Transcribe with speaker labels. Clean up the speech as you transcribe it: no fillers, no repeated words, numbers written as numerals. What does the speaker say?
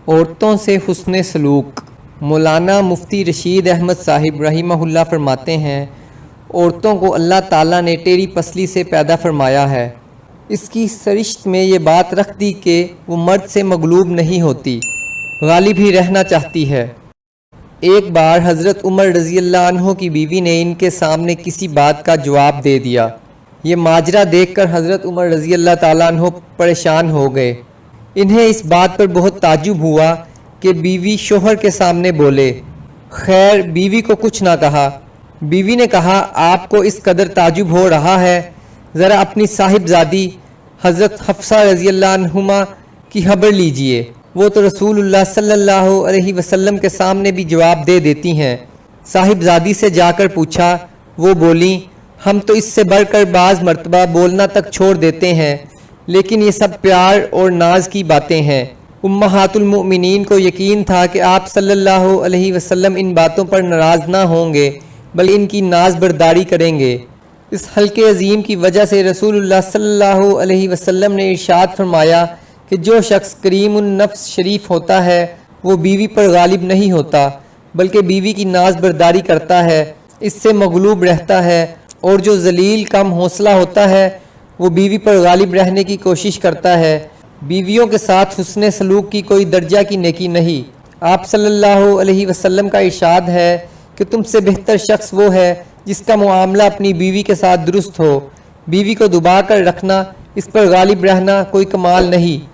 Speaker 1: عورتوں سے حسن سلوک۔ مولانا مفتی رشید احمد صاحب رحمہ اللہ فرماتے ہیں، عورتوں کو اللہ تعالیٰ نے ٹیڑھی پسلی سے پیدا فرمایا ہے۔ اس کی سرشت میں یہ بات رکھ دی کہ وہ مرد سے مغلوب نہیں ہوتی، غالب ہی رہنا چاہتی ہے۔ ایک بار حضرت عمر رضی اللہ عنہ کی بیوی نے ان کے سامنے کسی بات کا جواب دے دیا۔ یہ ماجرا دیکھ کر حضرت عمر رضی اللہ تعالیٰ عنہ پریشان ہو گئے۔ انہیں اس بات پر بہت تعجب ہوا کہ بیوی شوہر کے سامنے بولے۔ خیر بیوی کو کچھ نہ کہا۔ بیوی نے کہا، آپ کو اس قدر تعجب ہو رہا ہے، ذرا اپنی صاحبزادی حضرت حفصہ رضی اللہ عنہما کی خبر لیجئے، وہ تو رسول اللہ صلی اللہ علیہ وسلم کے سامنے بھی جواب دے دیتی ہیں۔ صاحبزادی سے جا کر پوچھا، وہ بولیں، ہم تو اس سے بڑھ کر بعض مرتبہ بولنا تک چھوڑ دیتے ہیں، لیکن یہ سب پیار اور ناز کی باتیں ہیں۔ امہات المؤمنین کو یقین تھا کہ آپ صلی اللہ علیہ وسلم ان باتوں پر ناراض نہ ہوں گے بلکہ ان کی ناز برداری کریں گے۔ اس حلقے عظیم کی وجہ سے رسول اللہ صلی اللہ علیہ وسلم نے ارشاد فرمایا کہ جو شخص کریم النفس شریف ہوتا ہے وہ بیوی پر غالب نہیں ہوتا بلکہ بیوی کی ناز برداری کرتا ہے، اس سے مغلوب رہتا ہے، اور جو ذلیل کم حوصلہ ہوتا ہے وہ بیوی پر غالب رہنے کی کوشش کرتا ہے۔ بیویوں کے ساتھ حسن سلوک کی کوئی درجہ کی نیکی نہیں۔ آپ صلی اللہ علیہ وسلم کا ارشاد ہے کہ تم سے بہتر شخص وہ ہے جس کا معاملہ اپنی بیوی کے ساتھ درست ہو۔ بیوی کو دبا کر رکھنا، اس پر غالب رہنا کوئی کمال نہیں۔